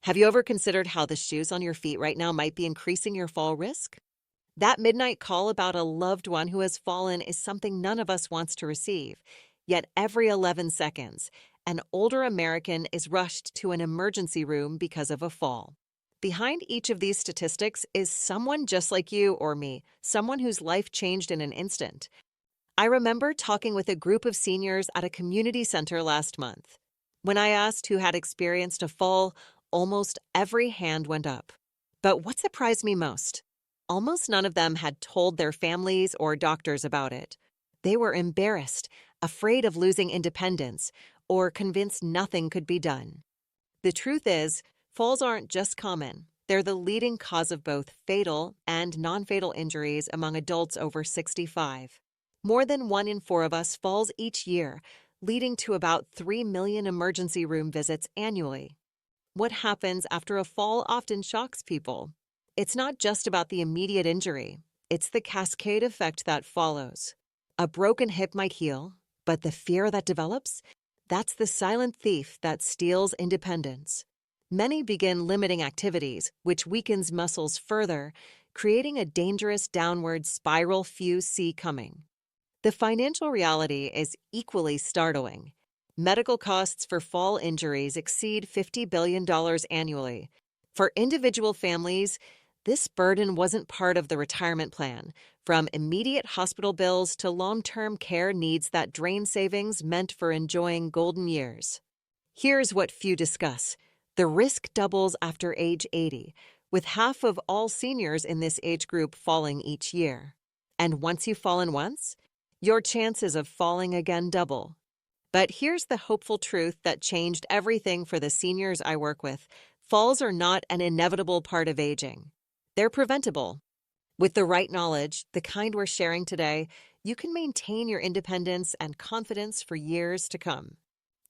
Have you ever considered how the shoes on your feet right now might be increasing your fall risk? That midnight call about a loved one who has fallen is something none of us wants to receive. Yet every 11 seconds, an older American is rushed to an emergency room because of a fall. Behind each of these statistics is someone just like you or me, someone whose life changed in an instant. I remember talking with a group of seniors at a community center last month. When I asked who had experienced a fall, almost every hand went up. But what surprised me most? Almost none of them had told their families or doctors about it. They were embarrassed, afraid of losing independence, or convinced nothing could be done. The truth is, falls aren't just common. They're the leading cause of both fatal and non-fatal injuries among adults over 65. More than 1 in 4 of us falls each year, leading to about 3 million emergency room visits annually. What happens after a fall often shocks people. It's not just about the immediate injury, it's the cascade effect that follows. A broken hip might heal, but the fear that develops, that's the silent thief that steals independence. Many begin limiting activities, which weakens muscles further, creating a dangerous downward spiral few see coming. The financial reality is equally startling. Medical costs for fall injuries exceed $50 billion annually. For individual families, this burden wasn't part of the retirement plan, from immediate hospital bills to long-term care needs that drain savings meant for enjoying golden years. Here's what few discuss. The risk doubles after age 80, with half of all seniors in this age group falling each year. And once you've fallen once, your chances of falling again double. But here's the hopeful truth that changed everything for the seniors I work with. Falls are not an inevitable part of aging. They're preventable. With the right knowledge, the kind we're sharing today, you can maintain your independence and confidence for years to come.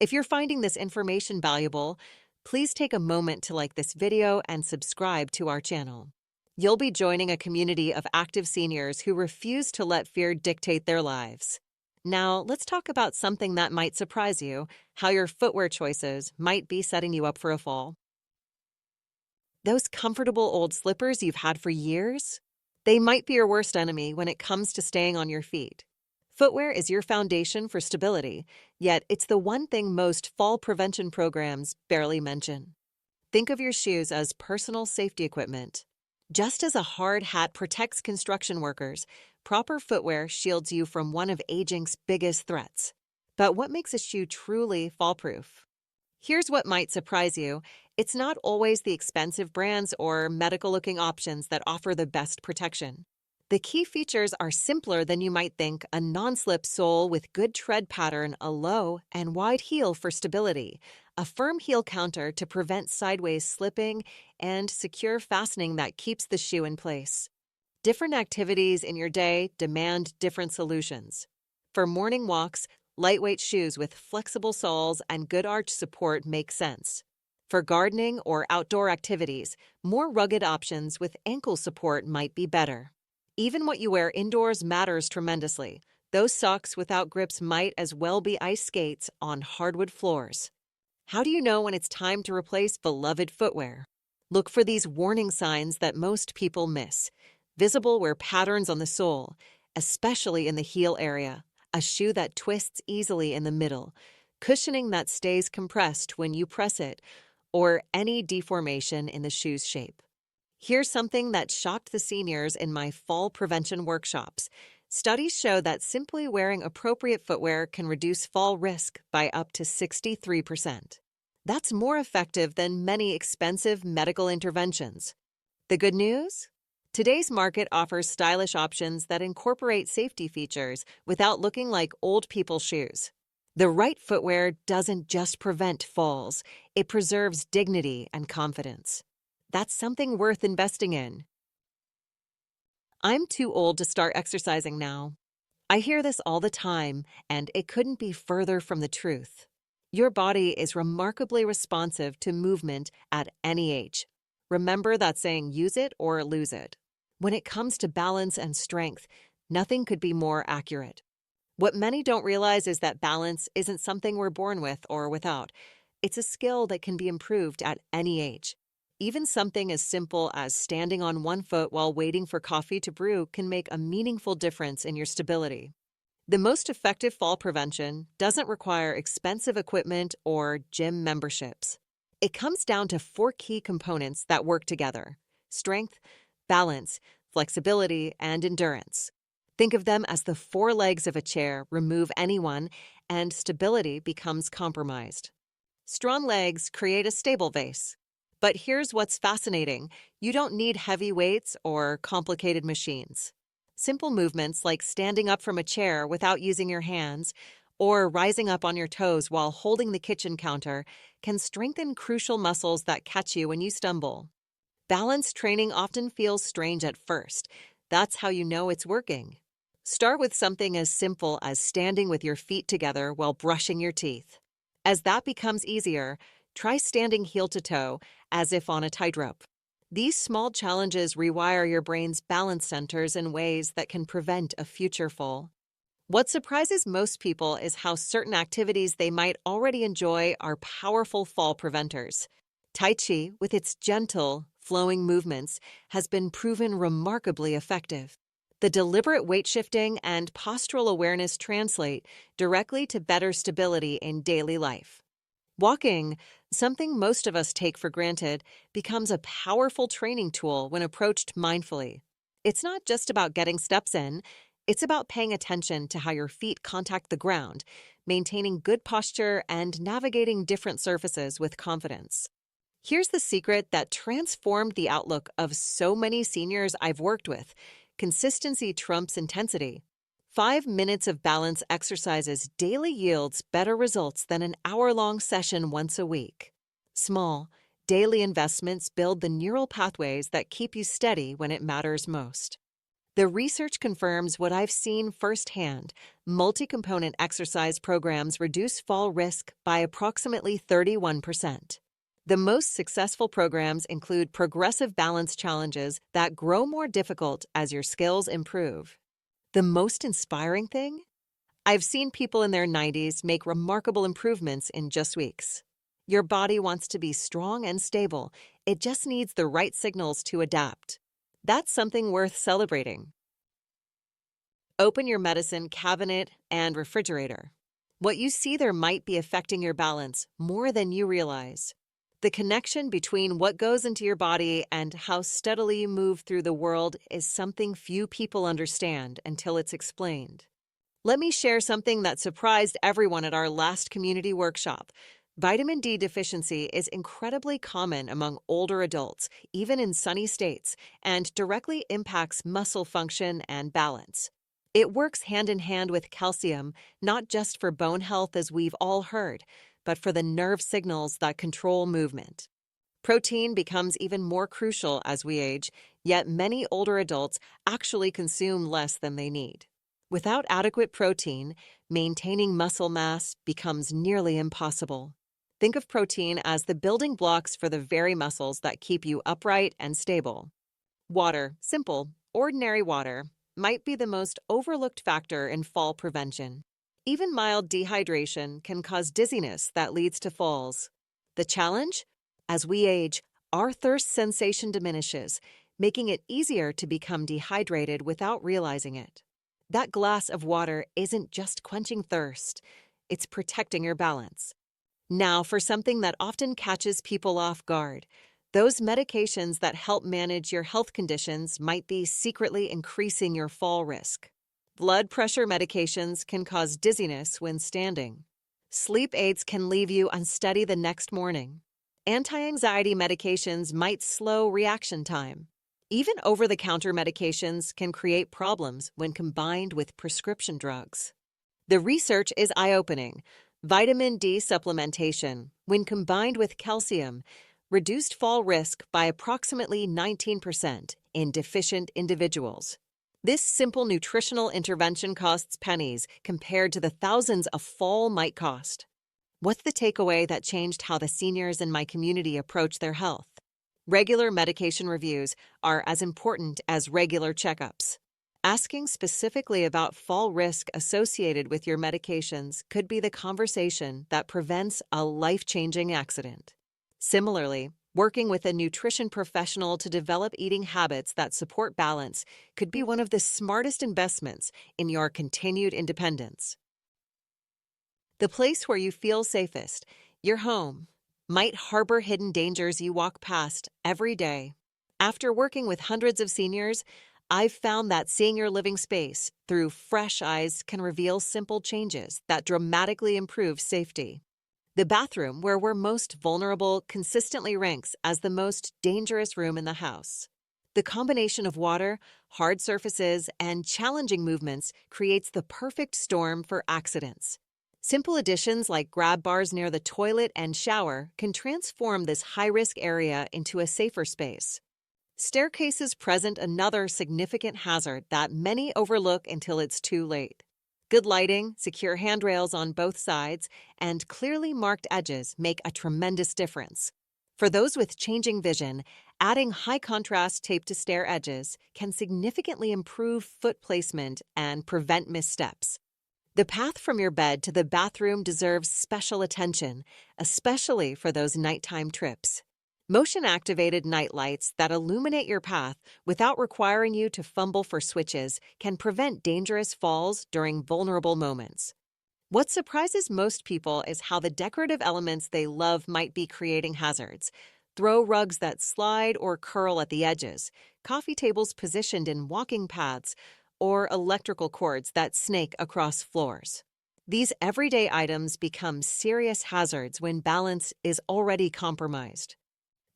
If you're finding this information valuable, please take a moment to like this video and subscribe to our channel. You'll be joining a community of active seniors who refuse to let fear dictate their lives. Now, let's talk about something that might surprise you, how your footwear choices might be setting you up for a fall. Those comfortable old slippers you've had for years? They might be your worst enemy when it comes to staying on your feet. Footwear is your foundation for stability, yet it's the one thing most fall prevention programs barely mention. Think of your shoes as personal safety equipment. Just as a hard hat protects construction workers, proper footwear shields you from one of aging's biggest threats. But what makes a shoe truly fall-proof? Here's what might surprise you. It's not always the expensive brands or medical-looking options that offer the best protection. The key features are simpler than you might think: a non-slip sole with good tread pattern, a low and wide heel for stability, a firm heel counter to prevent sideways slipping, and secure fastening that keeps the shoe in place. Different activities in your day demand different solutions. For morning walks, lightweight shoes with flexible soles and good arch support make sense. For gardening or outdoor activities, more rugged options with ankle support might be better. Even what you wear indoors matters tremendously. Those socks without grips might as well be ice skates on hardwood floors. How do you know when it's time to replace beloved footwear? Look for these warning signs that most people miss. Visible wear patterns on the sole, especially in the heel area, a shoe that twists easily in the middle, cushioning that stays compressed when you press it, or any deformation in the shoe's shape. Here's something that shocked the seniors in my fall prevention workshops. Studies show that simply wearing appropriate footwear can reduce fall risk by up to 63%. That's more effective than many expensive medical interventions. The good news? Today's market offers stylish options that incorporate safety features without looking like old people's shoes. The right footwear doesn't just prevent falls, it preserves dignity and confidence. That's something worth investing in. I'm too old to start exercising now. I hear this all the time, and it couldn't be further from the truth. Your body is remarkably responsive to movement at any age. Remember that saying, use it or lose it. When it comes to balance and strength, nothing could be more accurate. What many don't realize is that balance isn't something we're born with or without. It's a skill that can be improved at any age. Even something as simple as standing on one foot while waiting for coffee to brew can make a meaningful difference in your stability. The most effective fall prevention doesn't require expensive equipment or gym memberships. It comes down to four key components that work together: strength, balance, flexibility, and endurance. Think of them as the four legs of a chair. Remove any one, and stability becomes compromised. Strong legs create a stable vase. But here's what's fascinating: you don't need heavy weights or complicated machines. Simple movements like standing up from a chair without using your hands or rising up on your toes while holding the kitchen counter can strengthen crucial muscles that catch you when you stumble. Balance training often feels strange at first. That's how you know it's working. Start with something as simple as standing with your feet together while brushing your teeth. As that becomes easier, try standing heel to toe, as if on a tightrope. These small challenges rewire your brain's balance centers in ways that can prevent a future fall. What surprises most people is how certain activities they might already enjoy are powerful fall preventers. Tai Chi, with its gentle, flowing movements, has been proven remarkably effective. The deliberate weight shifting and postural awareness translate directly to better stability in daily life. Walking, something most of us take for granted, becomes a powerful training tool when approached mindfully. It's not just about getting steps in, it's about paying attention to how your feet contact the ground, maintaining good posture, and navigating different surfaces with confidence. Here's the secret that transformed the outlook of so many seniors I've worked with: consistency trumps intensity. 5 minutes of balance exercises daily yields better results than an hour-long session once a week. Small, daily investments build the neural pathways that keep you steady when it matters most. The research confirms what I've seen firsthand. Multi-component exercise programs reduce fall risk by approximately 31%. The most successful programs include progressive balance challenges that grow more difficult as your skills improve. The most inspiring thing? I've seen people in their 90s make remarkable improvements in just weeks. Your body wants to be strong and stable. It just needs the right signals to adapt. That's something worth celebrating. Open your medicine cabinet and refrigerator. What you see there might be affecting your balance more than you realize. The connection between what goes into your body and how steadily you move through the world is something few people understand until it's explained. Let me share something that surprised everyone at our last community workshop. Vitamin D deficiency is incredibly common among older adults, even in sunny states, and directly impacts muscle function and balance. It works hand in hand with calcium, not just for bone health as we've all heard, but for the nerve signals that control movement. Protein becomes even more crucial as we age, yet many older adults actually consume less than they need. Without adequate protein, maintaining muscle mass becomes nearly impossible. Think of protein as the building blocks for the very muscles that keep you upright and stable. Water, simple, ordinary water, might be the most overlooked factor in fall prevention. Even mild dehydration can cause dizziness that leads to falls. The challenge? As we age, our thirst sensation diminishes, making it easier to become dehydrated without realizing it. That glass of water isn't just quenching thirst, it's protecting your balance. Now, for something that often catches people off guard: those medications that help manage your health conditions might be secretly increasing your fall risk. Blood pressure medications can cause dizziness when standing. Sleep aids can leave you unsteady the next morning. Anti-anxiety medications might slow reaction time. Even over-the-counter medications can create problems when combined with prescription drugs. The research is eye-opening. Vitamin D supplementation, when combined with calcium, reduced fall risk by approximately 19% in deficient individuals. This simple nutritional intervention costs pennies compared to the thousands a fall might cost. What's the takeaway that changed how the seniors in my community approach their health? Regular medication reviews are as important as regular checkups. Asking specifically about fall risk associated with your medications could be the conversation that prevents a life-changing accident. Similarly, Working with a nutrition professional to develop eating habits that support balance could be one of the smartest investments in your continued independence. The place where you feel safest, your home, might harbor hidden dangers you walk past every day. After working with hundreds of seniors, I've found that seeing your living space through fresh eyes can reveal simple changes that dramatically improve safety. The bathroom, where we're most vulnerable, consistently ranks as the most dangerous room in the house. The combination of water, hard surfaces, and challenging movements creates the perfect storm for accidents. Simple additions like grab bars near the toilet and shower can transform this high-risk area into a safer space. Staircases present another significant hazard that many overlook until it's too late. Good lighting, secure handrails on both sides, and clearly marked edges make a tremendous difference. For those with changing vision, adding high-contrast tape to stair edges can significantly improve foot placement and prevent missteps. The path from your bed to the bathroom deserves special attention, especially for those nighttime trips. Motion-activated night lights that illuminate your path without requiring you to fumble for switches can prevent dangerous falls during vulnerable moments. What surprises most people is how the decorative elements they love might be creating hazards. Throw rugs that slide or curl at the edges, coffee tables positioned in walking paths, or electrical cords that snake across floors. These everyday items become serious hazards when balance is already compromised.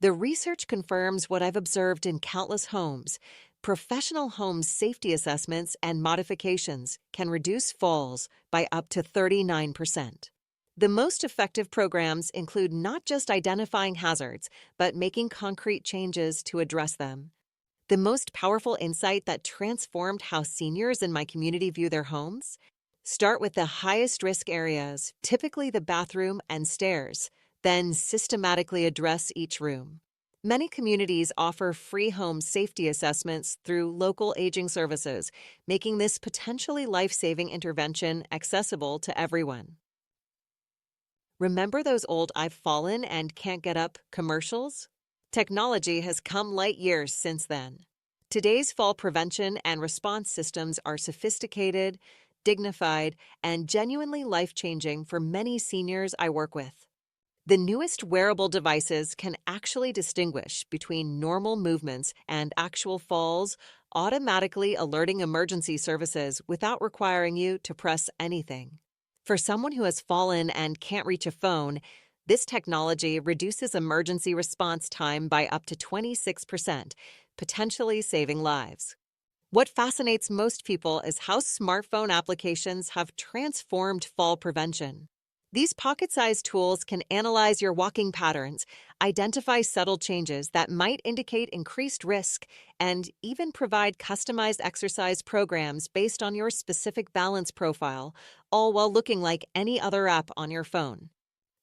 The research confirms what I've observed in countless homes. Professional home safety assessments and modifications can reduce falls by up to 39%. The most effective programs include not just identifying hazards, but making concrete changes to address them. The most powerful insight that transformed how seniors in my community view their homes? Start with the highest risk areas, typically the bathroom and stairs, then systematically address each room. Many communities offer free home safety assessments through local aging services, making this potentially life-saving intervention accessible to everyone. Remember those old "I've fallen and can't get up" commercials? Technology has come light years since then. Today's fall prevention and response systems are sophisticated, dignified, and genuinely life-changing for many seniors I work with. The newest wearable devices can actually distinguish between normal movements and actual falls, automatically alerting emergency services without requiring you to press anything. For someone who has fallen and can't reach a phone, this technology reduces emergency response time by up to 26%, potentially saving lives. What fascinates most people is how smartphone applications have transformed fall prevention. These pocket-sized tools can analyze your walking patterns, identify subtle changes that might indicate increased risk, and even provide customized exercise programs based on your specific balance profile, all while looking like any other app on your phone.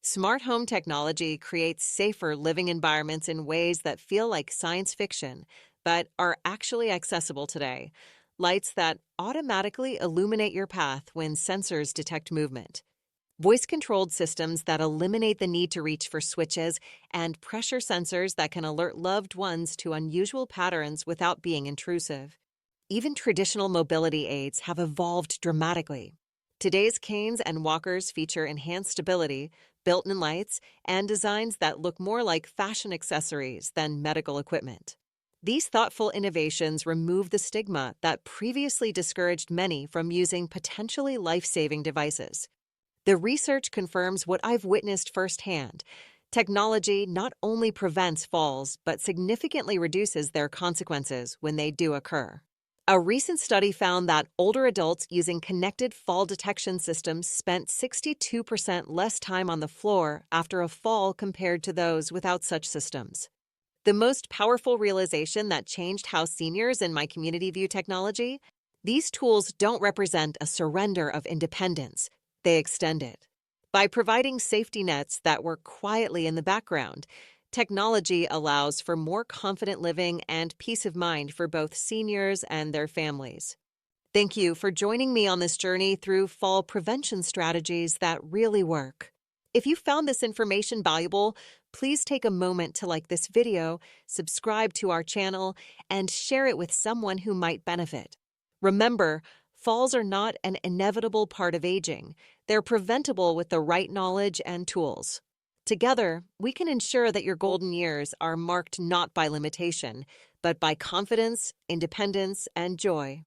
Smart home technology creates safer living environments in ways that feel like science fiction, but are actually accessible today. Lights that automatically illuminate your path when sensors detect movement. Voice-controlled systems that eliminate the need to reach for switches, and pressure sensors that can alert loved ones to unusual patterns without being intrusive. Even traditional mobility aids have evolved dramatically. Today's canes and walkers feature enhanced stability, built-in lights, and designs that look more like fashion accessories than medical equipment. These thoughtful innovations remove the stigma that previously discouraged many from using potentially life-saving devices. The research confirms what I've witnessed firsthand. Technology not only prevents falls, but significantly reduces their consequences when they do occur. A recent study found that older adults using connected fall detection systems spent 62% less time on the floor after a fall compared to those without such systems. The most powerful realization that changed how seniors in my community view technology? These tools don't represent a surrender of independence. They extend it. By providing safety nets that work quietly in the background, technology allows for more confident living and peace of mind for both seniors and their families. Thank you for joining me on this journey through fall prevention strategies that really work. If you found this information valuable, Please take a moment to like this video, subscribe to our channel, and share it with someone who might benefit. Remember, falls are not an inevitable part of aging. They're preventable with the right knowledge and tools. Together, we can ensure that your golden years are marked not by limitation, but by confidence, independence, and joy.